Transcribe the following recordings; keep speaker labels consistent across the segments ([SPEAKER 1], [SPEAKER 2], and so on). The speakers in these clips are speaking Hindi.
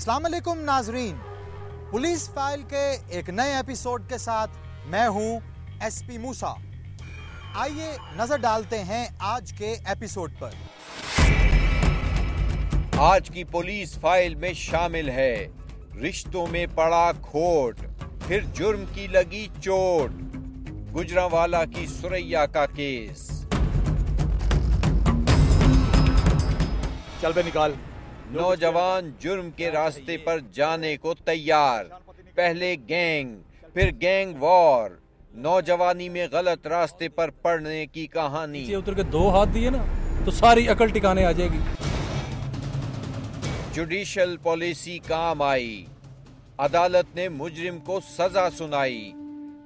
[SPEAKER 1] अस्सलाम वालेकुम नाजरीन, पुलिस फाइल के एक नए एपिसोड के साथ मैं हूं एसपी मूसा। आइए नजर डालते हैं आज के एपिसोड पर।
[SPEAKER 2] आज की पुलिस फाइल में शामिल है रिश्तों में पड़ा खोट, फिर जुर्म की लगी चोट, गुजरांवाला की सुरैया का केस।
[SPEAKER 3] चल बे निकाल।
[SPEAKER 2] नौजवान जुर्म के रास्ते पर जाने को तैयार। पहले गैंग, फिर गैंग वॉर, नौजवानी में गलत रास्ते पर पड़ने की कहानी।
[SPEAKER 3] नीचे उतर के 2 हाथ दिए ना तो सारी अकल टिकाने आ जाएगी।
[SPEAKER 2] जुडिशल पॉलिसी काम आई, अदालत ने मुजरिम को सजा सुनाई।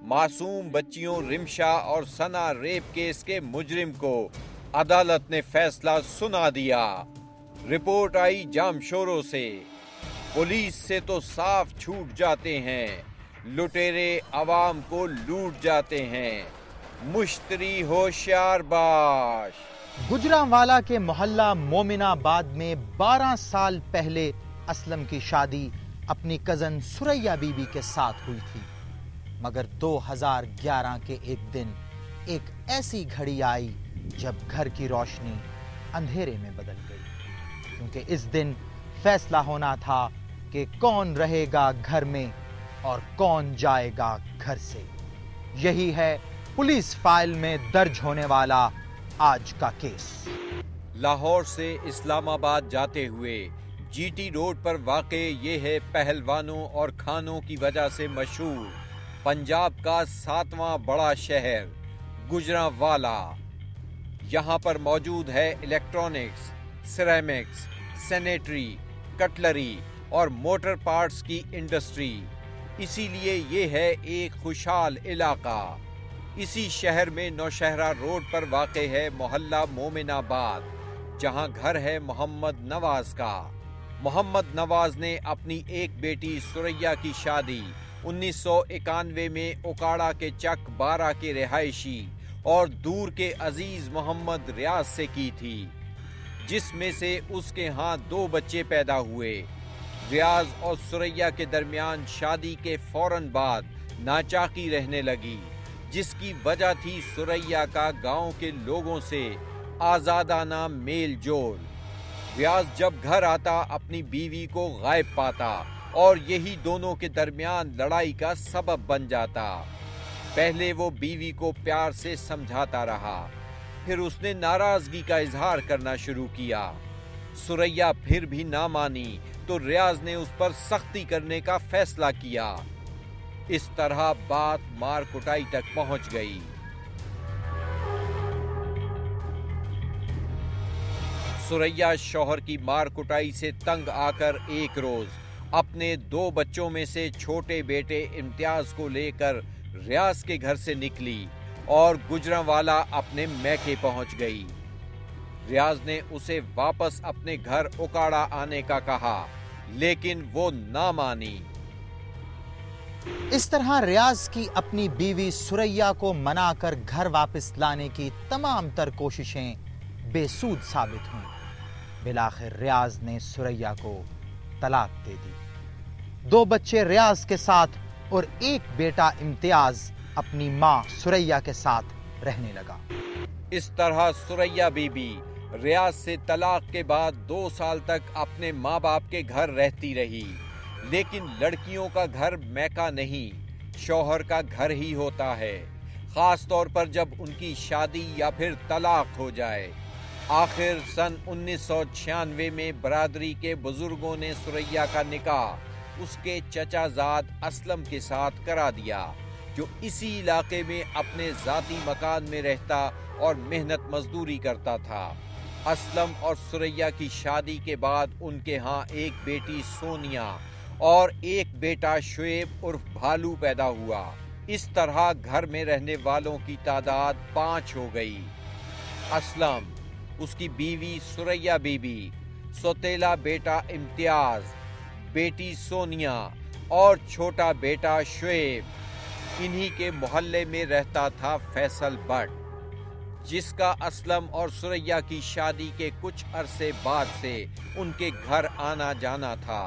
[SPEAKER 2] मासूम बच्चियों रिमशा और सना रेप केस के मुजरिम को अदालत ने फैसला सुना दिया। रिपोर्ट आई जामशोरों से, पुलिस से तो साफ छूट जाते हैं, लुटेरे अवाम को लूट जाते हैं। मुश्तरी होशियार बाश।
[SPEAKER 1] गुजरांवाला के मोहल्ला मोमिनाबाद में 12 साल पहले असलम की शादी अपनी कजन सुरैया बीबी के साथ हुई थी। मगर 2011 के एक दिन एक ऐसी घड़ी आई जब घर की रोशनी अंधेरे में बदल गई, क्योंकि इस दिन फैसला होना था कि कौन रहेगा घर में और कौन जाएगा घर से। यही है पुलिस फाइल में दर्ज होने वाला आज का केस।
[SPEAKER 2] लाहौर से इस्लामाबाद जाते हुए जीटी रोड पर वाक़े ये है पहलवानों और खानों की वजह से मशहूर पंजाब का 7वां बड़ा शहर गुजरांवाला। यहाँ पर मौजूद है इलेक्ट्रॉनिक्स, सिरेमिक्स, सैनिटरी, कटलरी और मोटर पार्ट्स की इंडस्ट्री। इसीलिए ये है एक खुशहाल इलाका। इसी शहर में नौशहरा रोड पर वाक़े है मोहल्ला मोमिनाबाद, जहाँ घर है मोहम्मद नवाज का। मोहम्मद नवाज ने अपनी एक बेटी सुरैया की शादी 1991 में ओकाड़ा के चक 12 के रिहायशी और दूर के अजीज मोहम्मद रियाज से की थी, जिसमें से उसके यहाँ 2 बच्चे पैदा हुए। रियाज और सुरैया के दरमियान शादी के फौरन बाद नाचाकी रहने लगी, जिसकी वजह थी सुरैया का गांव के लोगों से आजादाना मेल जोल। रियाज जब घर आता अपनी बीवी को गायब पाता और यही दोनों के दरमियान लड़ाई का सबब बन जाता। पहले वो बीवी को प्यार से समझाता रहा, फिर उसने नाराजगी का इजहार करना शुरू किया। सुरैया फिर भी ना मानी तो रियाज ने उस पर सख्ती करने का फैसला किया। इस तरह बात मार कुटाई तक पहुंच गई। सुरैया शौहर की मार कुटाई से तंग आकर एक रोज अपने 2 बच्चों में से छोटे बेटे इम्तियाज को लेकर रियाज के घर से निकली और गुजरांवाला अपने मैके पहुंच गई। रियाज ने उसे वापस अपने घर ओकाड़ा आने का कहा, लेकिन वो ना मानी।
[SPEAKER 1] इस तरह रियाज की अपनी बीवी सुरैया को मनाकर घर वापस लाने की तमाम तर कोशिशें बेसूद साबित हुईं। बिलाखिर रियाज ने सुरैया को तलाक दे दी। 2 बच्चे रियाज के साथ और एक बेटा इम्तियाज अपनी मां सुरैया के साथ रहने लगा।
[SPEAKER 2] इस तरह सुरैया बीबी रियाज से तलाक के बाद 2 साल तक अपने माँ बाप के घर रहती रही। लेकिन लड़कियों का घर मैका नहीं, शौहर का घर ही होता है, खास तौर पर जब उनकी शादी या फिर तलाक हो जाए। आखिर सन 1996 में बरादरी के बुजुर्गों ने सुरैया का निकाह उसके चचाजाद असलम के साथ करा दिया, जो इसी इलाके में अपने जाती मकान में रहता और मेहनत मजदूरी करता था। असलम और सुरैया की शादी के बाद उनके यहाँ एक बेटी सोनिया और एक बेटा शुएब उर्फ भालू पैदा हुआ। इस तरह घर में रहने वालों की तादाद 5 हो गई। असलम, उसकी बीवी सुरैया बीबी, सौतेला बेटा इम्तियाज, बेटी सोनिया और छोटा बेटा शुएब। इन्हीं के मोहल्ले में रहता था फैसल भट्ट, जिसका असलम और सुरैया की शादी के कुछ अरसे बाद से उनके घर आना जाना था।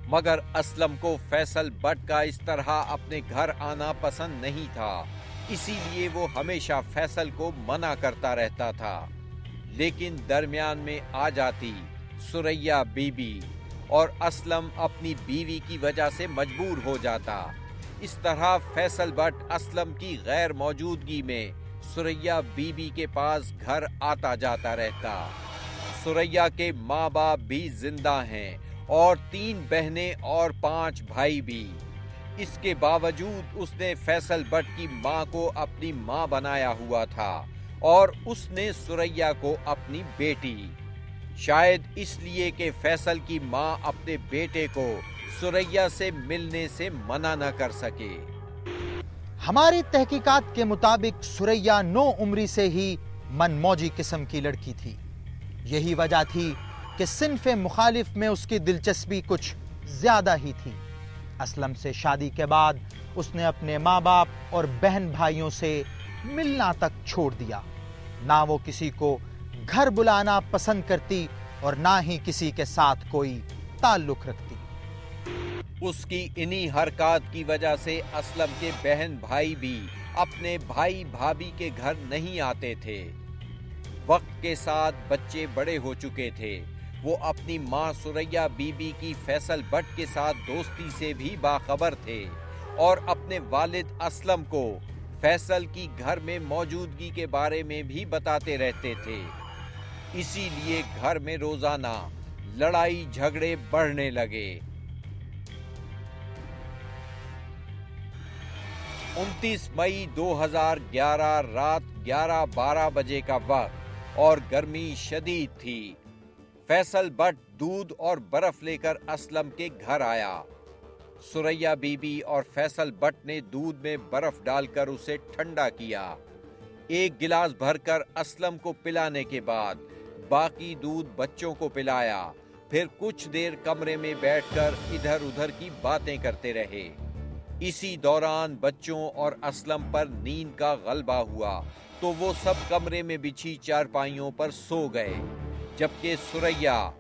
[SPEAKER 2] मगर असलम को फैसल बट का इस तरह अपने घर आना पसंद नहीं था, इसीलिए वो हमेशा फैसल को मना करता रहता था। लेकिन दरमियान में आ जाती सुरैया बीबी और असलम अपनी बीवी की वजह से मजबूर हो जाता। इस तरह फैसल बट असलम की गैर मौजूदगी में सुरैया बीबी के पास घर आता जाता रहता। सुरैया के माँ बाप भी जिंदा हैं और 3 बहनें और 5 भाई भी। इसके बावजूद उसने फैसल बट की माँ को अपनी माँ बनाया हुआ था और उसने सुरैया को अपनी बेटी, शायद इसलिए कि फैसल की माँ अपने बेटे को सुरैया से मिलने से मना न कर सके।
[SPEAKER 1] हमारी तहकीकात के मुताबिक सुरैया 9 उम्री से ही मनमौजी किस्म की लड़की थी। यही वजह थी कि सिन्फ़े मुखालिफ में उसकी दिलचस्पी कुछ ज्यादा ही थी। असलम से शादी के बाद उसने अपने माँ बाप और बहन भाइयों से मिलना तक छोड़ दिया। ना वो किसी को घर बुलाना पसंद करती और ना ही किसी के साथ कोई ताल्लुक रखती।
[SPEAKER 2] उसकी इन्हीं हरकत की वजह से असलम के बहन भाई भी अपने भाई भाभी के घर नहीं आते थे। वक्त के साथ बच्चे बड़े हो चुके थे। वो अपनी माँ सुरैया बीबी की फैसल बट के साथ दोस्ती से भी बाखबर थे और अपने वालिद असलम को फैसल की घर में मौजूदगी के बारे में भी बताते रहते थे। इसीलिए घर में रोजाना लड़ाई झगड़े बढ़ने लगे। 29 मई 2011 रात 11-12 बजे का वक्त और गर्मी शदीद थी। फैसल बट दूध और बर्फ लेकर असलम के घर आया। सुरैया बीबी और फैसल बट ने दूध में बर्फ डालकर उसे ठंडा किया। 1 गिलास भरकर असलम को पिलाने के बाद बाकी दूध बच्चों को पिलाया। फिर कुछ देर कमरे में बैठकर इधर उधर की बातें करते रहे। इसी दौरान बच्चों और असलम पर नींद का गलबा हुआ तो वो सब कमरे में बिछी चारपाइयों पर सो गए, जबकि सुरैया,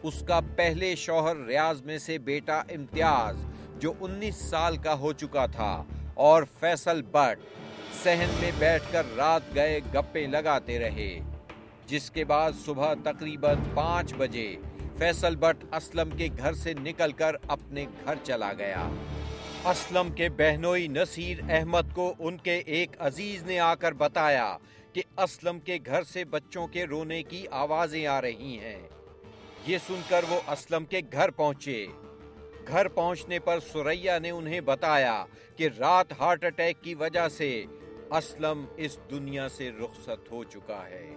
[SPEAKER 2] उसका पहले शौहर रियाज में से बेटा इम्तियाज जो 19 साल का हो चुका था, और फैसल बट सहन में बैठकर रात गए गप्पे लगाते रहे। जिसके बाद सुबह तकरीबन 5 बजे फैसल बट असलम के घर से निकलकर अपने घर चला गया। असलम के बहनोई नसीर अहमद को उनके एक अजीज ने आकर बताया कि असलम के घर से बच्चों के रोने की आवाजें आ रही हैं। ये सुनकर वो असलम के घर पहुंचे। घर पहुंचने पर सुरैया ने उन्हें बताया कि रात हार्ट अटैक की वजह से असलम इस दुनिया से रुखसत हो चुका है।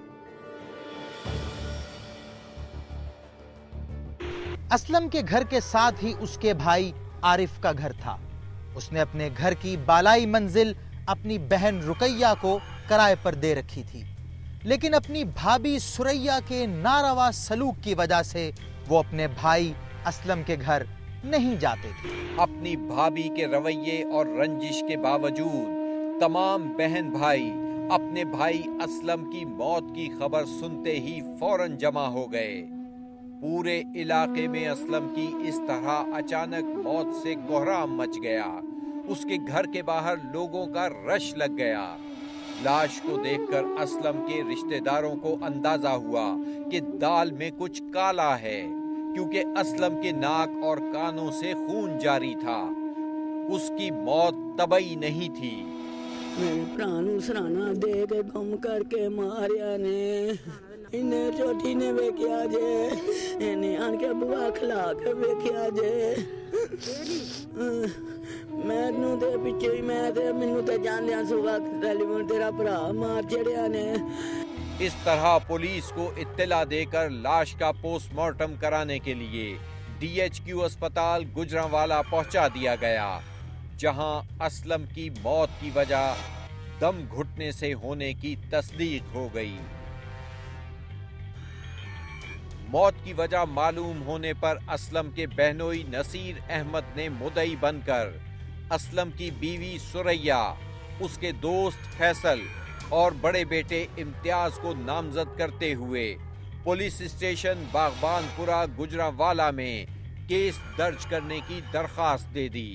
[SPEAKER 1] असलम के घर के साथ ही उसके भाई आरिफ का घर था। उसने अपने घर की बालाई मंजिल अपनी बहन रुकैया को किराए पर दे रखी थी, लेकिन अपनी भाभी सुरैया के नारवा सलूक की वजह से वो अपने भाई असलम के घर नहीं जाते थे।
[SPEAKER 2] अपनी भाभी के रवैये और रंजिश के बावजूद तमाम बहन भाई अपने भाई असलम की मौत की खबर सुनते ही फौरन जमा हो गए। पूरे इलाके में असलम की इस तरह अचानक मौत से कोहराम मच गया। उसके घर के बाहर लोगों का रश लग गया। लाश को देखकर असलम के रिश्तेदारों को अंदाजा हुआ कि दाल में कुछ काला है, क्योंकि असलम के नाक और कानों से खून जारी था। उसकी मौत तबई नहीं थी।
[SPEAKER 4] मेरे भरा नूं सराना दे के गुम करके मारिया ने। इन्हें चोटी ने वेख्या जे, इन्हें आन के बुआ खिला के वेख्या जे। मैनू दे पिछे ही मैं ते मैनू ते जानिया सुबह टेलीफोन तेरा भरा मार छड़िया ने।
[SPEAKER 2] इस तरह पुलिस को इत्तला देकर लाश का पोस्टमार्टम कराने के लिए DHQ अस्पताल गुजरांवाला पहुंचा दिया गया, जहां असलम की मौत की वजह दम घुटने से होने की तस्दीक हो गई। मौत की वजह मालूम होने पर असलम के बहनोई नसीर अहमद ने मुद्दई बनकर असलम की बीवी सुरैया, उसके दोस्त फैसल और बड़े बेटे इम्तियाज को नामजद करते हुए पुलिस स्टेशन बागबानपुरा गुजरांवाला में केस दर्ज करने की दरखास्त दे दी।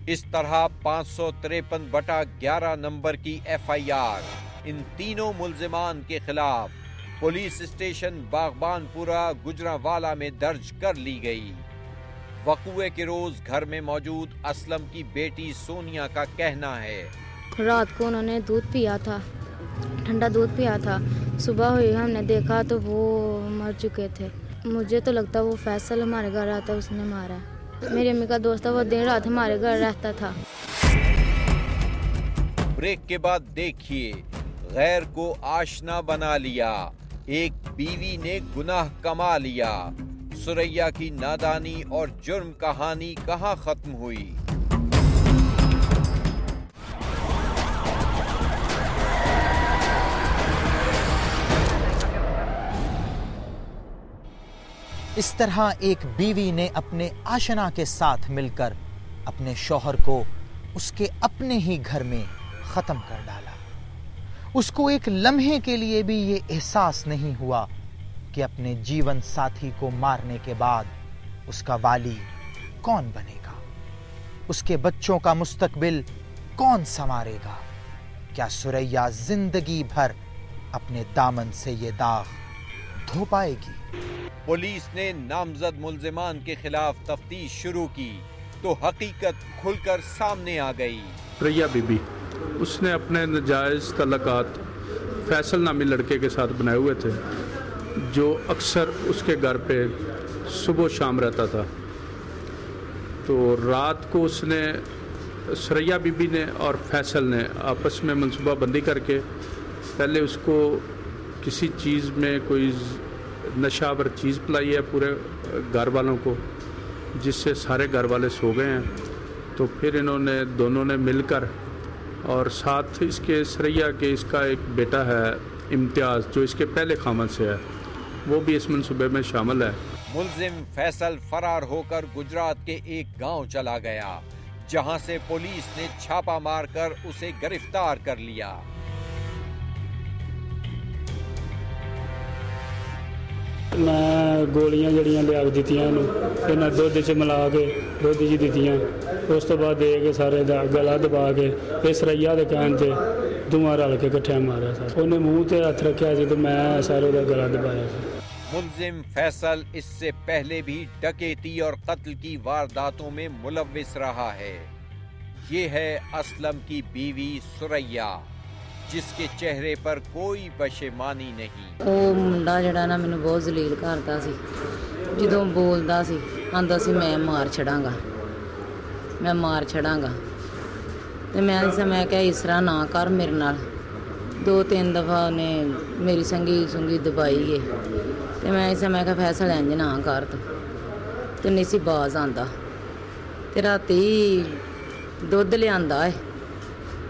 [SPEAKER 2] इस तरह 553/11 नंबर की FIR इन तीनों मुल्जिमान के खिलाफ पुलिस स्टेशन बागबानपुरा गुजरांवाला में दर्ज कर ली गई। वक़ुए के रोज घर में मौजूद असलम की बेटी सोनिया का कहना है,
[SPEAKER 5] रात को उन्होंने दूध पिया था, ठंडा दूध पिया था। सुबह हुई हमने देखा तो वो मर चुके थे। मुझे तो लगता वो फैसल हमारे घर आता उसने मारा। मेरी अम्मी का दोस्त था, वो दिन रात हमारे घर रहता था।
[SPEAKER 2] ब्रेक के बाद देखिए, गैर को आशना बना लिया, एक बीवी ने गुनाह कमा लिया। सुरैया की नादानी और जुर्म कहानी कहां खत्म हुई?
[SPEAKER 1] इस तरह एक बीवी ने अपने आशना के साथ मिलकर अपने शौहर को उसके अपने ही घर में खत्म कर डाला। उसको एक लम्हे के लिए भी ये एहसास नहीं हुआ कि अपने जीवन साथी को मारने के बाद उसका वाली कौन बनेगा, उसके बच्चों का मुस्तकबिल कौन संवारेगा। क्या सुरैया जिंदगी भर अपने दामन से ये दाग धो पाएगी?
[SPEAKER 2] पुलिस ने नामजद मुल्जिमान के खिलाफ तफ्तीश शुरू की तो हकीकत खुलकर सामने आ गई।
[SPEAKER 6] सुरैया बीबी, उसने अपने नाजायज तल्लुकात फैसल नामी लड़के के साथ बनाए हुए थे, जो अक्सर उसके घर पे सुबह शाम रहता था। तो रात को उसने, सुरैया बीबी ने और फैसल ने आपस में मंसूबाबंदी करके पहले उसको किसी चीज़ में कोई नशावर चीज़ पिलाई है पूरे घर वालों को, जिससे सारे घर वाले सो गए हैं। तो फिर इन्होंने दोनों ने मिलकर, और साथ इसके सुरैया के इसका एक बेटा है इम्तियाज़, जो इसके पहले खामन से है, वो भी इस मंसूबे में शामिल है।
[SPEAKER 2] मुल्जिम फैसल फरार होकर गुजरात के एक गांव चला गया, जहां से पुलिस ने छापा मारकर उसे गिरफ्तार कर लिया।
[SPEAKER 7] मैं गोलियां जड़ियां लिया के दित्तियां इन्हें दुध च मिला के दुध च दित्तियां। उस तो बाद दे के सारे दा गला दबा के इस सुरैया के कहन से दोवां रल के कट्ठे मारा सर। उन्हें मुंह ते हथ रखा सी तो मैं सारे दा गला दबाया।
[SPEAKER 2] मुल्जिम फैसल इससे पहले भी डकैती और कत्ल की वारदातों में मुलव्विस रहा है। ये है असलम की बीवी सुरैया, जिसके चेहरे पर कोई पशेमानी नहीं।
[SPEAKER 8] ਉਹ ਮੁੰਡਾ ਜਿਹੜਾ ਨਾ ਮੈਨੂੰ ਬਹੁਤ ਜ਼ਲੀਲ ਕਰਦਾ ਸੀ। ਜਦੋਂ ਬੋਲਦਾ ਸੀ ਆਂਦਾ ਸੀ ਮੈਂ ਮਾਰ ਛੜਾਂਗਾ, ਮੈਂ ਮਾਰ ਛੜਾਂਗਾ। ਤੇ ਮੈਂ ਕਿਹਾ ਇਸ ਤਰ੍ਹਾਂ ਨਾ ਕਰ ਮੇਰੇ ਨਾਲ। 2-3 ਦਫਾ ਉਹਨੇ ਮੇਰੀ ਸੰਗੀ ਦਬਾਈ ਏ ਤੇ ਮੈਂ ਕਿਹਾ ਫੈਸਲਾ ਇੰਜ ਨਾ ਕਰ ਤੂੰ। ਤੇ ਨਹੀਂ ਸੀ ਬਾਜ਼ ਆਂਦਾ। ਤੇ ਰਾਤੀ ਦੁੱਧ ਲਿਆਂਦਾ ਏ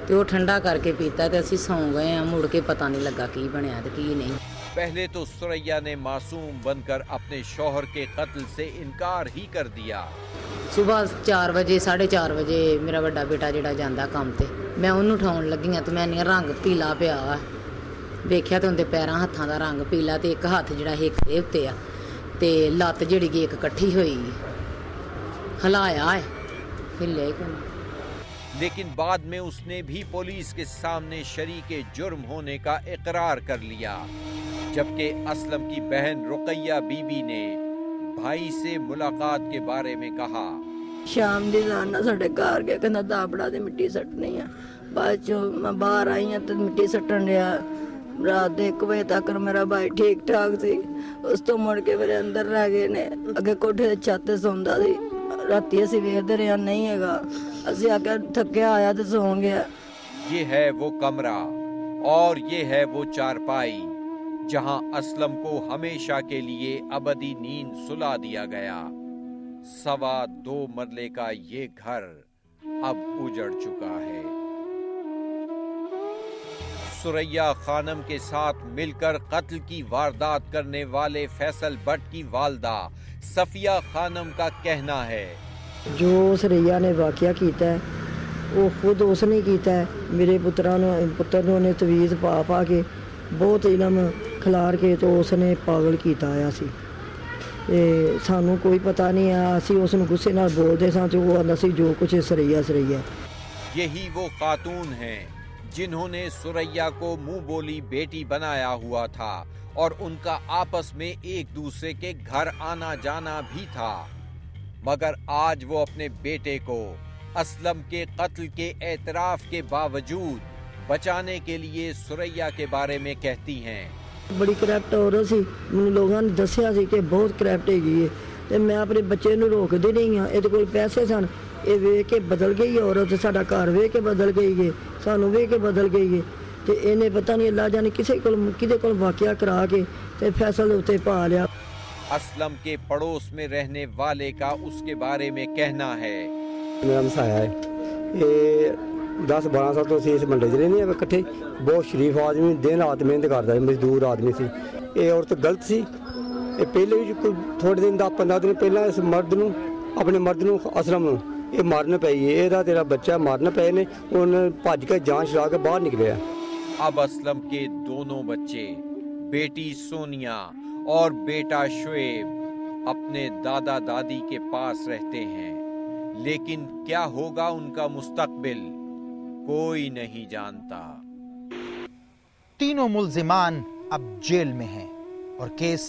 [SPEAKER 8] ਤੇ ਉਹ ਠੰਡਾ करके पीता ਤੇ ਅਸੀਂ ਸੌਂ गए हैं। मुड़ के पता नहीं लगा की बनया ते की नहीं।
[SPEAKER 2] पहले तो सुरैया ने मासूम बनकर अपने शौहर के कत्ल से इनकार ही कर दिया।
[SPEAKER 8] सुबह 4 वजे 4:30 वजे मेरा बड़ा बेटा ਜਿਹੜਾ ਜਾਂਦਾ ਕੰਮ ਤੇ, ਮੈਂ ਉਹਨੂੰ ਉਠਾਉਣ ਲੱਗੀ ਆ ਤੇ ਮੈਂ ਨਹੀਂ ਰੰਗ ਪੀਲਾ ਪਿਆ ਆ। ਵੇਖਿਆ ਤੇ ਉਹਦੇ ਪੈਰਾਂ ਹੱਥਾਂ ਦਾ ਰੰਗ ਪੀਲਾ ਤੇ ਇੱਕ ਹੱਥ ਜਿਹੜਾ ਹਿੱਕ ਦੇ ਉੱਤੇ ਆ ਤੇ ਲੱਤ ਜਿਹੜੀ ਇੱਕ ਇਕੱਠੀ ਹੋਈ ਹਲਾਇਆ ਹੈ, ਹਿੱਲਿਆ ਹੀ ਕੋਈ।
[SPEAKER 2] लेकिन बाद में उसने भी पुलिस के सामने शरीके जुर्म होने का इकरार कर लिया, जबकि असलम की बहन रुकैया बीबी ने भाई से मुलाकात के बारे में कहा।
[SPEAKER 4] शाम दी जाना साडे घर के कहंदा दाबड़ा ते मिट्टी सटनी है। बाद चो मैं बाहर आई हां ते मिट्टी सटन रहा। रात 1 बजे तक मेरा भाई ठीक ठाक सी। उस तो मुड़ के मेरे अंदर रह गए ने। अगे कोठे ते छत ते सौंदा सी। राती असीं वेखदे रहे नहीं हैगा, असीं आके थक्या आया ते सौ गया।
[SPEAKER 2] ये है वो कमरा और ये है वो चारपाई जहां असलम को हमेशा के लिए अबदी नींद सुला दिया गया। 2.25 मरले का ये घर अब उजड़ चुका है। सुरैया खानम के साथ मिलकर कत्ल की वारदात करने वाले फैसल भट्ट की वालदा सफिया खानम का कहना है,
[SPEAKER 9] जो सुरैया ने वाकया किया है वो खुद उसने किया है। मेरे पुत्र ने तवीज़ पा के बहुत इलम खिलार के तो उसने पागल किया आया सी। ਤੇ ਸਾਨੂੰ ਕੋਈ ਪਤਾ ਨਹੀਂ ਆ। ਅਸੀਂ ਉਸ ਨੂੰ ਗੁੱਸੇ ਨਾਲ ਬੋਲਦੇ ਸਾਂ ਤੇ ਉਹ ਆਂਦਾ ਸੀ ਜੋ ਕੁਝ ਸਰਈਆ ਸਰਈਆ।
[SPEAKER 2] यही वो खातून हैं जिन्होंने सुरैया को मुंह बोली बेटी बनाया हुआ था और उनका आपस में एक दूसरे के घर आना जाना भी था, मगर आज वो अपने बेटे को असलम के कत्ल के एतराफ के बावजूद बचाने के लिए सुरैया के बारे में कहती हैं।
[SPEAKER 9] बड़ी करप्ट औरत सी, मैनूं लोगों ने दस्सिया सी कि बहुत करप्ट हैगी है ते मैं अपने बच्चे नूं रोकदी नहीं हाँ। इहदे कोल पैसे सन, ये वेख के बदल गई औरत, साडा घर वेख के बदल गई है, सानू वेख के बदल गई है ते इहने पता नहीं अल्लाह जाने किदे कोल वाकिया करा के ते फैसल उत्ते पा लिया।
[SPEAKER 2] असलम के पड़ोस में रहने वाले का उसके बारे में कहना है,
[SPEAKER 10] मेरा मसाया है, ये 10-12 साल तो इस मंडे च रहने इकट्ठे। बहुत शरीफ आदमी, दिन रात मेहनत करता है, मजदूर आदमी सी। ये औरत गलत सी। ये पहले भी कोई थोड़े दिन 10-15 दिन पहला इस मर्द नूं, अपने मर्द नूं असलम नूं ये मारन पई है। ਇਹਦਾ तेरा बच्चा मारन पे ने, उन्हें भज के जान छुड़ा के बाहर निकले।
[SPEAKER 2] अब असलम के दोनों बच्चे, बेटी सोनिया और बेटा शुएब, अपने दादा दादी के पास रहते हैं, लेकिन क्या होगा उनका मुस्तकबिल कोई नहीं जानता।
[SPEAKER 1] तीनों मुल्जिमान अब जेल में हैं और केस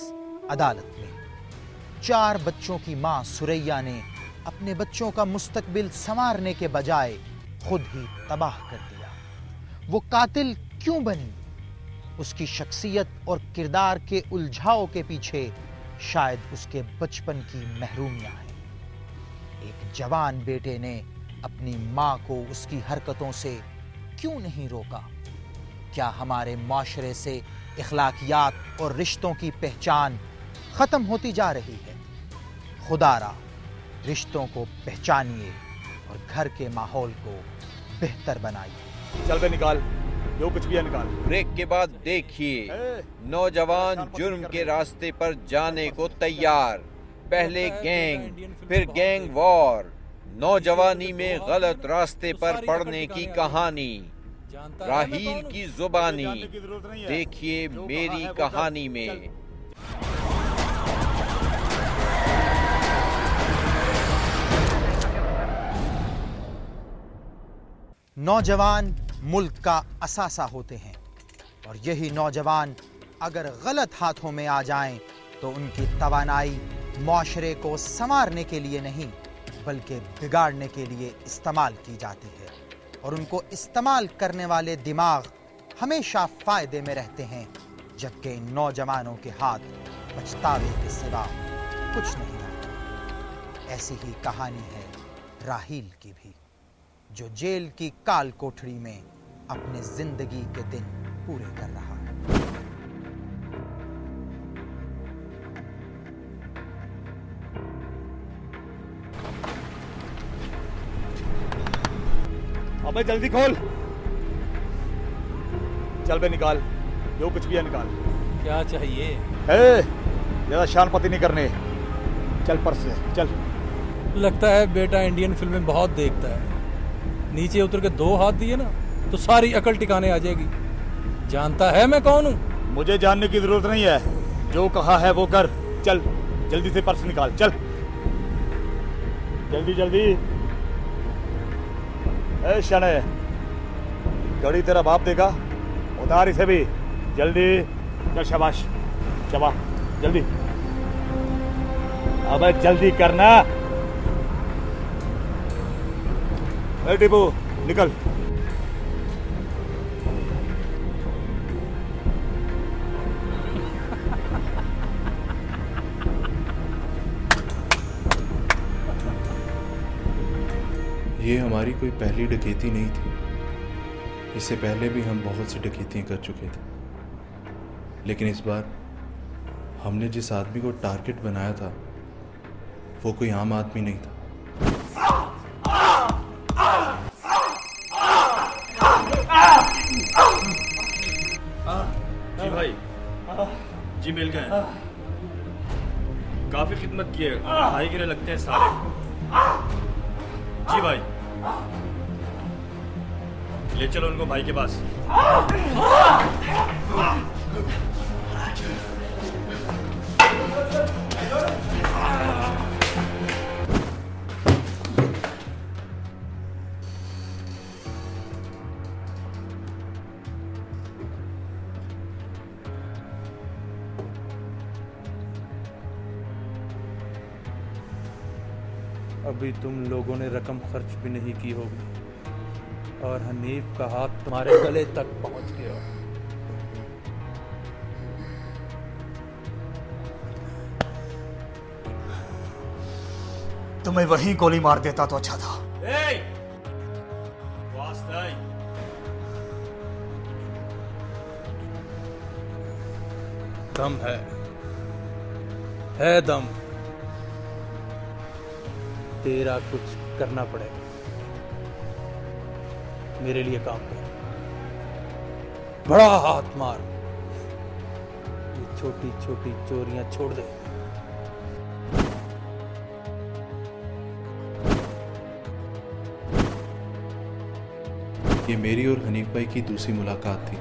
[SPEAKER 1] अदालत में। 4 बच्चों की मां सुरैया ने अपने बच्चों का मुस्तकबिल संवारने के बजाय खुद ही तबाह कर दिया। वो कातिल क्यों बनी? उसकी शख्सियत और किरदार के उलझाव के पीछे शायद उसके बचपन की महरूमियां हैं। एक जवान बेटे ने अपनी मां को उसकी हरकतों से क्यों नहीं रोका? क्या हमारे माशरे से इखलाकियात और रिश्तों की पहचान खत्म होती जा रही है? खुदारा रिश्तों को पहचानिए और घर के माहौल को बेहतर बनाइए।
[SPEAKER 11] चल बे निकाल, जो कुछ भी है निकाल।
[SPEAKER 2] ब्रेक के बाद देखिए, नौजवान जुर्म के रास्ते पर जाने को तैयार। पहले गैंग, फिर गैंग वॉर, नौजवानी में गलत रास्ते पर पड़ने की कहानी, राहील की जुबानी। देखिए मेरी कहानी में।
[SPEAKER 1] नौजवान मुल्क का असासा होते हैं और यही नौजवान अगर गलत हाथों में आ जाएं तो उनकी तवानाई माशरे को संवारने के लिए नहीं बल्कि बिगाड़ने के लिए इस्तेमाल की जाती है, और उनको इस्तेमाल करने वाले दिमाग हमेशा फायदे में रहते हैं, जबकि इन नौजवानों के हाथ पछतावे के सिवा कुछ नहीं आता। ऐसी ही कहानी है राहील की भी, जो जेल की काल कोठरी में अपने जिंदगी के दिन पूरे कर रहा है।
[SPEAKER 11] अबे जल्दी खोल, चल बे निकाल, जो कुछ भी है निकाल।
[SPEAKER 3] क्या चाहिए?
[SPEAKER 11] ज्यादा शानपति नहीं करने, चल पर्स से चल।
[SPEAKER 3] लगता है बेटा इंडियन फिल्में बहुत देखता है। नीचे उतर के 2 हाथ दिए ना तो सारी अकल टिकाने आ जाएगी। जानता है मैं कौन हूँ?
[SPEAKER 11] मुझे जानने की जरूरत नहीं है, जो कहा है वो कर। चल जल्दी से पर्स निकाल, चल जल्दी जल्दी। ए शने, घड़ी तेरा बाप देगा, उतार इसे भी जल्दी। चल शाबाश, चबा जल्दी। अबे जल्दी करना। ए टिपू निकल।
[SPEAKER 12] ये हमारी कोई पहली डकैती नहीं थी। इससे पहले भी हम बहुत सी डकैतियां कर चुके थे, लेकिन इस बार हमने जिस आदमी को टारगेट बनाया था वो कोई आम आदमी नहीं था।
[SPEAKER 13] जी भाई, जी मिल गए। काफी खिदमत की है, भाई गिरे लगते हैं सारे। जी भाई, ले चलो उनको भाई के पास।
[SPEAKER 3] अभी तुम लोगों ने रकम खर्च भी नहीं की होगी और हनीफ का हाथ तुम्हारे गले तक पहुंच गया।
[SPEAKER 11] तुम्हें वहीं गोली मार देता तो अच्छा था।
[SPEAKER 3] दम है दम। तेरा कुछ करना पड़ेगा, मेरे लिए काम कर। बड़ा हाथ मार, ये छोटी छोटी चोरियां छोड़ दे।
[SPEAKER 12] ये मेरी और हनीफ भाई की दूसरी मुलाकात थी।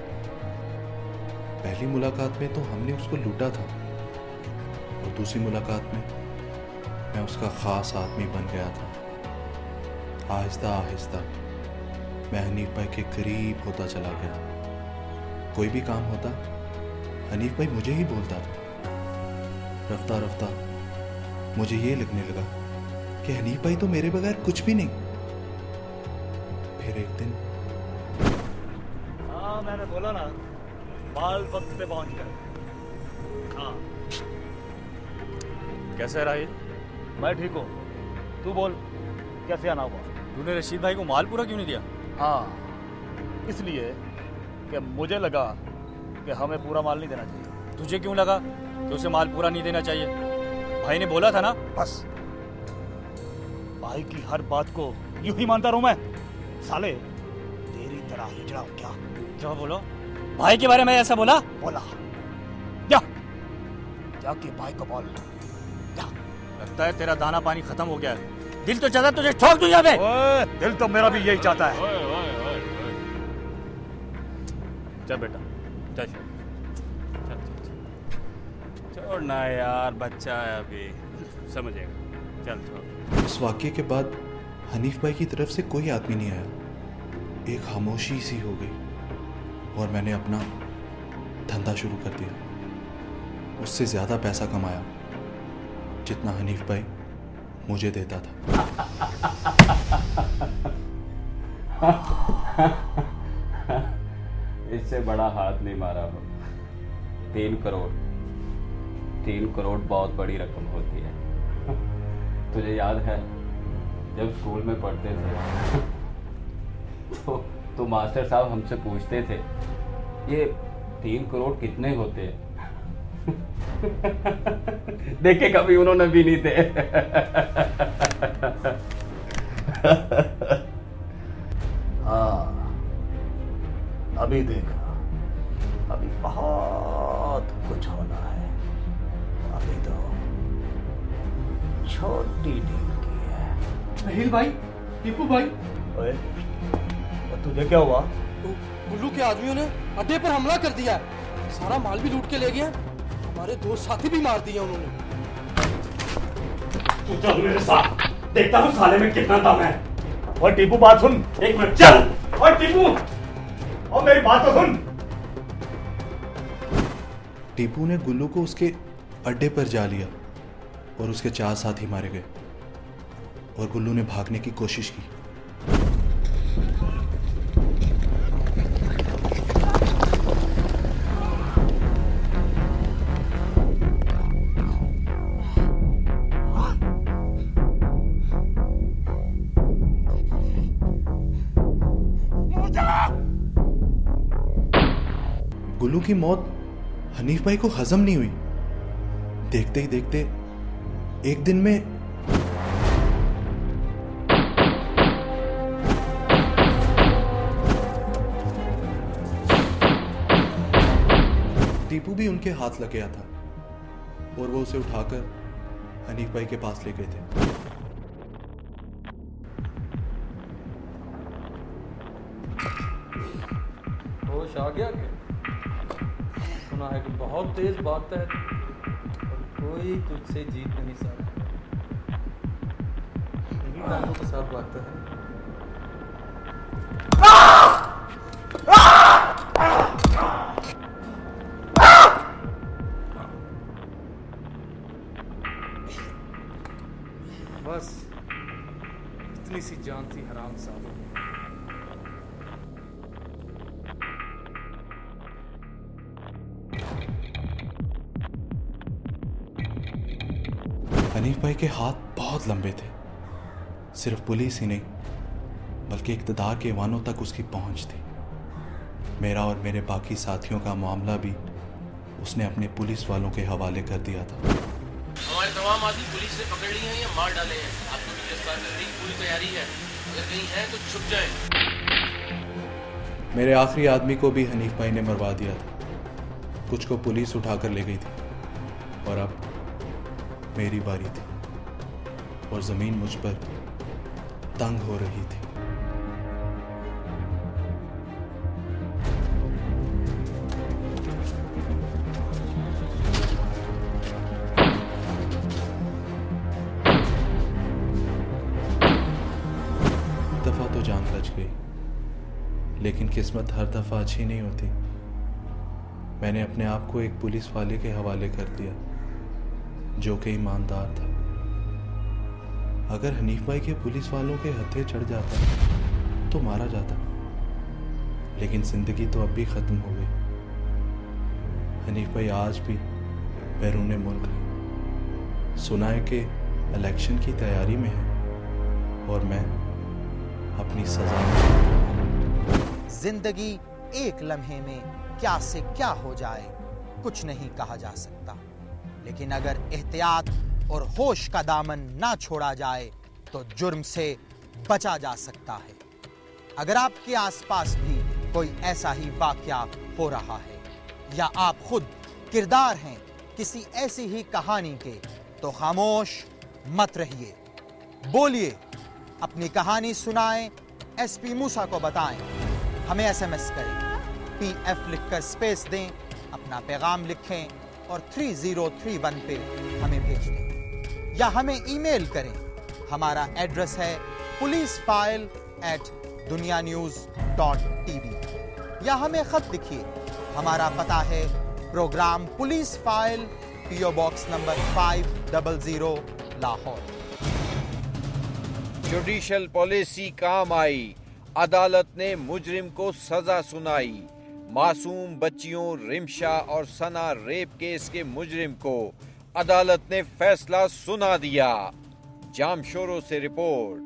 [SPEAKER 12] पहली मुलाकात में तो हमने उसको लूटा था और दूसरी मुलाकात में मैं उसका खास आदमी बन गया था। आहिस्ता आहिस्ता मैं हनीफ भाई के करीब होता चला गया। कोई भी काम होता हनीफ भाई मुझे ही बोलता था। रफ्ता रफ्ता मुझे ये लगने लगा कि हनीफ भाई तो मेरे बगैर कुछ भी नहीं। फिर एक दिन
[SPEAKER 11] मैंने बोला ना, माल वक्त पे पहुंच गए। हाँ,
[SPEAKER 13] कैसा रहा ये?
[SPEAKER 11] मैं ठीक हूँ, तू बोल कैसे आना हुआ?
[SPEAKER 13] तूने रशीद भाई को माल पूरा क्यों नहीं दिया?
[SPEAKER 11] हाँ, इसलिए कि मुझे लगा कि हमें पूरा माल नहीं देना चाहिए।
[SPEAKER 13] तुझे क्यों लगा कि उसे माल पूरा नहीं देना चाहिए? भाई ने बोला था ना।
[SPEAKER 11] बस भाई की हर बात को यूं ही मानता रहूं मैं? साले तेरी तरह हिजड़ा हूं क्या?
[SPEAKER 13] क्या बोलो? भाई के बारे में ऐसा बोला?
[SPEAKER 11] बोला। जा जाके भाई को बोल। जा।
[SPEAKER 13] लगता है तेरा दाना पानी खत्म हो गया है। दिल तो चाहता तुझे ठोक दूं यहाँ पे।
[SPEAKER 11] दिल तो मेरा भी यही चाहता है।
[SPEAKER 13] चल बेटा, चल छोड़ ना यार, बच्चा है अभी, समझेगा। चल छोड़।
[SPEAKER 12] उस वाक्य के बाद हनीफ भाई की तरफ से कोई आदमी नहीं आया। एक खामोशी सी हो गई और मैंने अपना धंधा शुरू कर दिया। उससे ज्यादा पैसा कमाया जितना हनीफ भाई मुझे देता था।
[SPEAKER 14] इससे बड़ा हाथ नहीं मारा हो। 3 करोड़ 3 करोड़ बहुत बड़ी रकम होती है। तुझे याद है जब स्कूल में पढ़ते थे तो मास्टर साहब हमसे पूछते थे ये 3 करोड़ कितने होते हैं? देखे कभी उन्होंने भी नहीं थे।
[SPEAKER 11] हाँ, अभी देखा, अभी बहुत कुछ होना है। अभी तो छोटी डील की है।
[SPEAKER 15] रहील भाई, टीपू भाई।
[SPEAKER 11] ओए, तुझे क्या हुआ?
[SPEAKER 15] गुल्लू के आदमियों ने अड्डे पर हमला कर दिया। सारा माल भी लूट के ले गए। हमारे 2 साथी भी मार दिए उन्होंने।
[SPEAKER 11] तू चल मेरे साथ, देखता हूँ साले में कितना दम है। और टीपू बात सुन, एक मिनट चल। और टीपू, और मेरी बात तो सुन।
[SPEAKER 12] टीपू ने गुल्लू को उसके अड्डे पर जा लिया और उसके 4 साथी मारे गए और गुल्लू ने भागने की कोशिश की। गुल्लू की मौत हनीफ भाई को हजम नहीं हुई। देखते ही देखते एक दिन में टीपू भी उनके हाथ लग गया था और वो उसे उठाकर हनीफ भाई के पास ले गए थे।
[SPEAKER 3] होश आ गया क्या? सुना है कि बहुत तेज बात है और कोई तुझसे जीत नहीं सकता। इन्हीं टांगों के साथ भागता है। बस इतनी सी जान थी हराम साहब।
[SPEAKER 12] हनीफ भाई के हाथ बहुत लंबे थे। सिर्फ पुलिस ही नहीं बल्कि इक़्तिदार के वानों तक उसकी पहुंच थी। मेरा और मेरे बाकी साथियों का मामला भी उसने अपने पुलिस वालों के हवाले कर दिया था।
[SPEAKER 16] हमारे तमाम आदमी पुलिस ने पकड़ लिए हैं या मार डाले हैं। आपको भी गिरफ्तार करने की पूरी तैयारी है। अगर कहीं है तो छुप जाएं।
[SPEAKER 12] मेरे आखिरी आदमी को भी हनीफ भाई ने मरवा दिया था। कुछ को पुलिस उठाकर ले गई थी और अब मेरी बारी थी और जमीन मुझ पर तंग हो रही थी। दफा तो जान बच गई, लेकिन किस्मत हर दफा अच्छी नहीं होती। मैंने अपने आप को एक पुलिस वाले के हवाले कर दिया जो कि ईमानदार था। अगर हनीफ भाई के पुलिस वालों के हत्थे चढ़ जाता तो मारा जाता, लेकिन जिंदगी तो अब भी खत्म हो गई। हनीफ भाई आज भी बैरून मुल्क है। सुना है कि इलेक्शन की तैयारी में है और मैं अपनी सजा में।
[SPEAKER 1] जिंदगी एक लम्हे में क्या से क्या हो जाए कुछ नहीं कहा जा सकता, लेकिन अगर एहतियात और होश का दामन ना छोड़ा जाए तो जुर्म से बचा जा सकता है। अगर आपके आसपास भी कोई ऐसा ही वाकया हो रहा है या आप खुद किरदार हैं किसी ऐसी ही कहानी के, तो खामोश मत रहिए, बोलिए, अपनी कहानी सुनाएं, एसपी मूसा को बताएं, हमें एसएमएस करें, PF लिखकर स्पेस दें, अपना पैगाम लिखें और 3031 पे हमें भेज दें या हमें ईमेल करें। हमारा एड्रेस है policeFile@dunianews.tv या हमें खत लिखिए। हमारा पता है programme police file, PO box number 500 Lahore.
[SPEAKER 2] Judicial policy काम आई, अदालत ने मुजरिम को सजा सुनाई। मासूम बच्चियों रिमशा और सना रेप केस के मुजरिम को अदालत ने फैसला सुना दिया। जामशोरों से रिपोर्ट।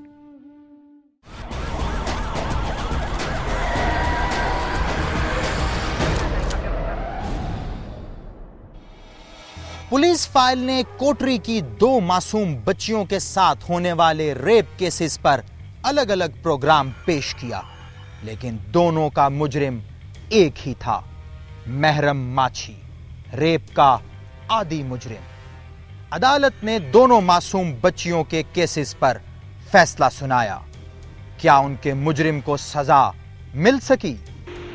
[SPEAKER 1] पुलिस फाइल ने कोटरी की 2 मासूम बच्चियों के साथ होने वाले रेप केसेस पर अलग अलग प्रोग्राम पेश किया, लेकिन दोनों का मुजरिम एक ही था, महरम माछी, रेप का आदि मुजरिम। अदालत ने दोनों मासूम बच्चियों के केसेस पर फैसला सुनाया। क्या उनके मुजरिम को सजा मिल सकी?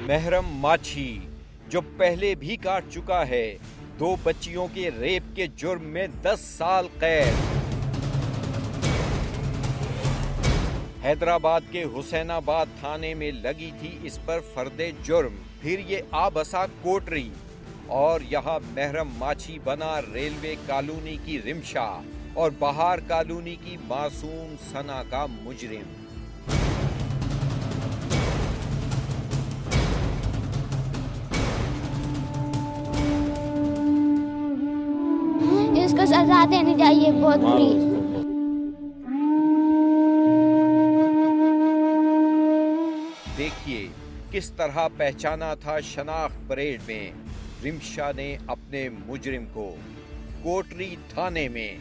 [SPEAKER 2] महरम माछी, जो पहले भी काट चुका है 2 बच्चियों के रेप के जुर्म में 10 साल कैद। हैदराबाद के हुसैनाबाद थाने में लगी थी इस पर फर्दे जुर्म। फिर ये आ बसा कोटरी और यहाँ महरम माछी बना रेलवे कॉलोनी की रिमशा और बहार कॉलोनी की मासूम सना का मुजरिम।
[SPEAKER 17] इसको सजा देनी चाहिए बहुत बुरी।
[SPEAKER 2] देखिए किस तरह पहचाना था शनाख्त परेड में रिमशा ने अपने मुजरिम को कोटरी थाने में।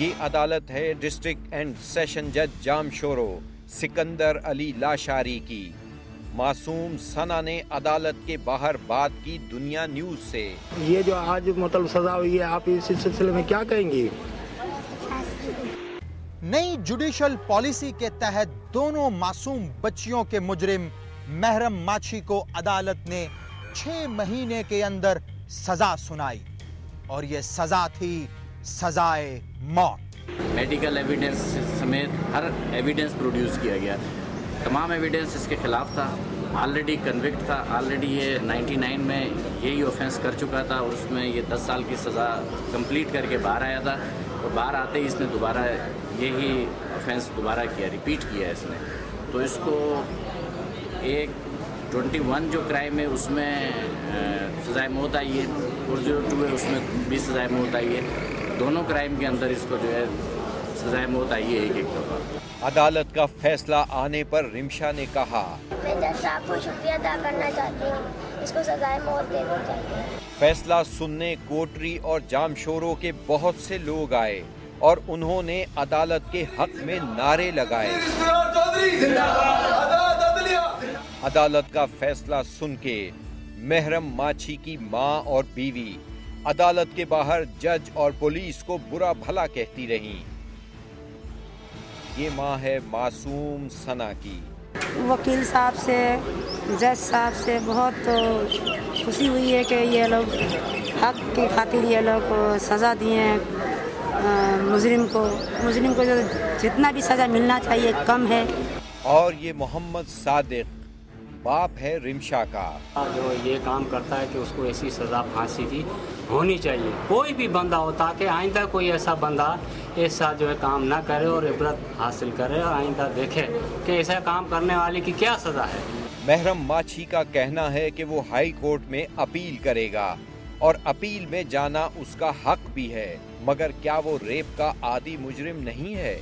[SPEAKER 2] ये अदालत है डिस्ट्रिक्ट एंड सेशन जज जामशोरो सिकंदर अली लाशारी की। मासूम सना ने अदालत के बाहर बात की दुनिया न्यूज से।
[SPEAKER 18] ये जो आज मतलब सजा हुई है, आप इस सिलसिले में क्या कहेंगी?
[SPEAKER 1] नई जुडिशल पॉलिसी के तहत दोनों मासूम बच्चियों के मुजरिम महरम माछी को अदालत ने 6 महीने के अंदर सजा सुनाई और ये सजा थी सजाए मौत।
[SPEAKER 19] मेडिकल एविडेंस समेत हर एविडेंस प्रोड्यूस किया गया, तमाम एविडेंस इसके खिलाफ था। ऑलरेडी कन्विक्ट था। ऑलरेडी ये 99 में यही ऑफेंस कर चुका था और उसमें ये 10 साल की सज़ा कंप्लीट करके बाहर आया था और बाहर आते ही इसने दोबारा यही ऑफेंस दोबारा किया, रिपीट किया इसने। तो इसको एक 21 जो क्राइम है उसमें सज़ाए मौत आई है और जो 2 है उसमें भी सज़ाए मौत आई है। दोनों क्राइम के अंदर इसको जो है सज़ाए मौत आई है एक दफ़ा।
[SPEAKER 2] अदालत का फैसला आने पर रिमशा ने कहा,
[SPEAKER 17] मैं जज साहब को शुक्रिया अदा करना चाहती हूँ, इसको सजाए मौत देनी चाहिए।
[SPEAKER 2] फैसला सुनने कोटरी और जामशोरों के बहुत से लोग आए और उन्होंने अदालत के हक में नारे लगाए। अदालत का फैसला सुन के महरम माछी की मां और बीवी अदालत के बाहर जज और पुलिस को बुरा भला कहती रहीं। ये मां है मासूम सना की।
[SPEAKER 20] वकील साहब से, जज साहब से बहुत खुशी हुई है कि ये लोग हक की खातिर ये लोग सज़ा दिए हैं मुजरिम को जो जितना भी सज़ा मिलना चाहिए कम है।
[SPEAKER 2] और ये मोहम्मद सादिक बाप है रिमशा का।
[SPEAKER 7] जो ये काम करता है कि उसको ऐसी सज़ा फांसी की होनी चाहिए, कोई भी बंदा हो, ताकि आइंदा कोई ऐसा बंदा ऐसा जो है काम ना करे और इबरत हासिल करे और आइंदा देखे कि ऐसा काम करने वाले की क्या सज़ा है।
[SPEAKER 2] महरम माछी का कहना है कि वो हाई कोर्ट में अपील करेगा और अपील में जाना उसका हक भी है, मगर क्या वो रेप का आदी मुजरिम नहीं है?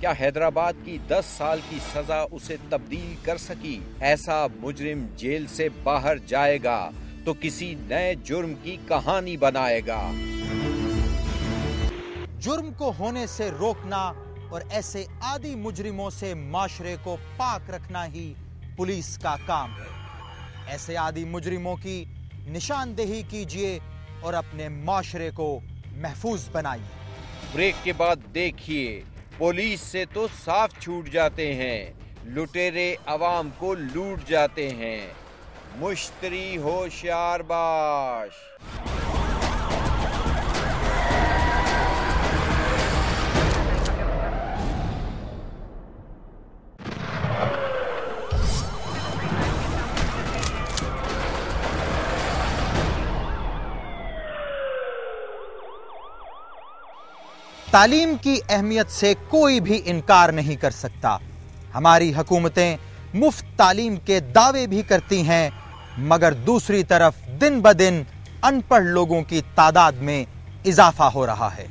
[SPEAKER 2] क्या हैदराबाद की 10 साल की सजा उसे तब्दील कर सकी? ऐसा मुजरिम जेल से बाहर जाएगा तो किसी नए जुर्म की कहानी बनाएगा।
[SPEAKER 1] जुर्म को होने से रोकना और ऐसे आदी मुजरिमों से माशरे को पाक रखना ही पुलिस का काम है। ऐसे आदी मुजरिमों की निशानदेही कीजिए और अपने माशरे को महफूज बनाइए।
[SPEAKER 2] ब्रेक के बाद देखिए, पुलिस से तो साफ छूट जाते हैं, लुटेरे अवाम को लूट जाते हैं। मुश्तरी होशियार बाश।
[SPEAKER 1] तालीम की अहमियत से कोई भी इनकार नहीं कर सकता। हमारी हुकूमतें मुफ्त तालीम के दावे भी करती हैं, मगर दूसरी तरफ दिन ब दिन अनपढ़ लोगों की तादाद में इजाफा हो रहा है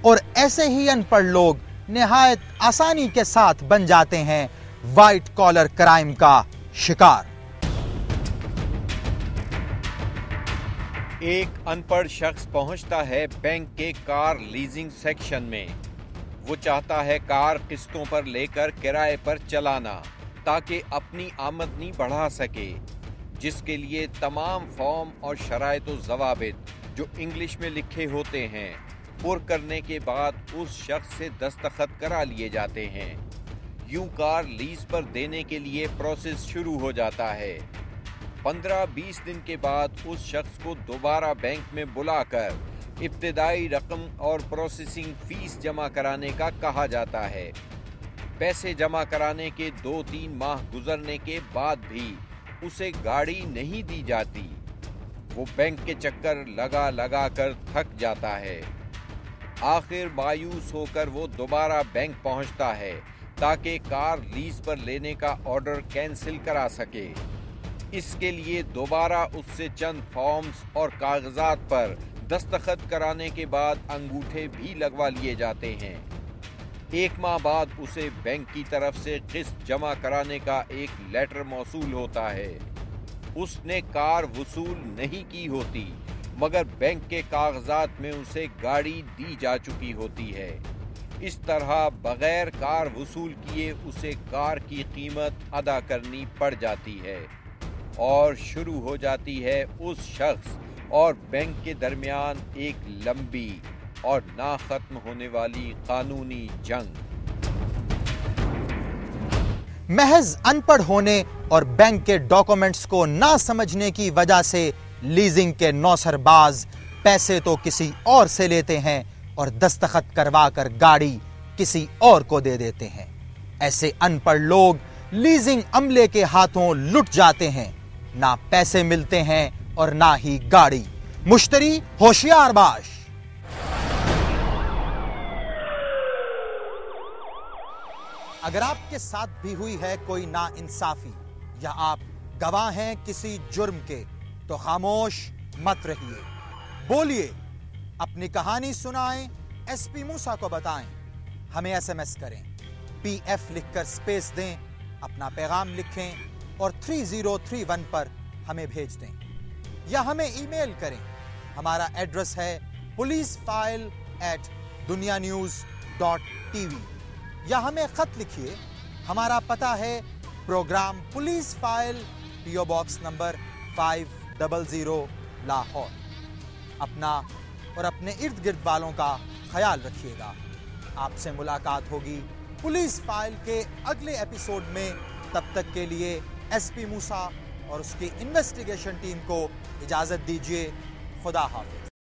[SPEAKER 1] और ऐसे ही अनपढ़ लोग निहायत आसानी के साथ बन जाते हैं व्हाइट कॉलर क्राइम का शिकार।
[SPEAKER 2] एक अनपढ़ शख्स पहुंचता है बैंक के कार लीजिंग सेक्शन में। वो चाहता है कार किस्तों पर लेकर किराए पर चलाना ताकि अपनी आमदनी बढ़ा सके, जिसके लिए तमाम फॉर्म और शराइत व ज़वाबित जो इंग्लिश में लिखे होते हैं पुर करने के बाद उस शख्स से दस्तखत करा लिए जाते हैं। यूं कार लीज पर देने के लिए प्रोसेस शुरू हो जाता है। 15-20 दिन के बाद उस शख्स को दोबारा बैंक में बुलाकर इब्तिदाई रकम और प्रोसेसिंग फीस जमा कराने का कहा जाता है। पैसे जमा कराने के 2-3 माह गुजरने के बाद भी उसे गाड़ी नहीं दी जाती। वो बैंक के चक्कर लगा लगा कर थक जाता है। आखिर मायूस होकर वो दोबारा बैंक पहुंचता है ताकि कार लीज पर लेने का ऑर्डर कैंसिल करा सके। इसके लिए दोबारा उससे चंद फॉर्म्स और कागजात पर दस्तखत कराने के बाद अंगूठे भी लगवा लिए जाते हैं। 1 माह बाद उसे बैंक की तरफ से किस्त जमा कराने का एक लेटर मौसूल होता है। उसने कार वसूल नहीं की होती, मगर बैंक के कागजात में उसे गाड़ी दी जा चुकी होती है। इस तरह बगैर कार वसूल किए उसे कार की कीमत अदा करनी पड़ जाती है और शुरू हो जाती है उस शख्स और बैंक के दरमियान एक लंबी और ना खत्म होने वाली कानूनी जंग।
[SPEAKER 1] महज अनपढ़ होने और बैंक के डॉक्यूमेंट्स को ना समझने की वजह से लीजिंग के नौसरबाज पैसे तो किसी और से लेते हैं और दस्तखत करवा कर गाड़ी किसी और को दे देते हैं। ऐसे अनपढ़ लोग लीजिंग अमले के हाथों लुट जाते हैं। ना पैसे मिलते हैं और ना ही गाड़ी। मुश्तरी होशियार बाश। अगर आपके साथ भी हुई है कोई नाइंसाफी या आप गवाह हैं किसी जुर्म के, तो खामोश मत रहिए, बोलिए, अपनी कहानी सुनाएं, एसपी मूसा को बताएं। हमें एसएमएस करें, पीएफ लिखकर स्पेस दें, अपना पैगाम लिखें और 3031 पर हमें भेज दें या हमें ईमेल करें। हमारा एड्रेस है policeFile@dunianews.tv या हमें खत लिखिए। हमारा पता है programme police file, PO box number 500 Lahore. अपना और अपने इर्द गिर्द वालों का ख्याल रखिएगा। आपसे मुलाकात होगी पुलिस फाइल के अगले एपिसोड में। तब तक के लिए एसपी मूसा और उसकी इन्वेस्टिगेशन टीम को इजाजत दीजिए। खुदा हाफिज।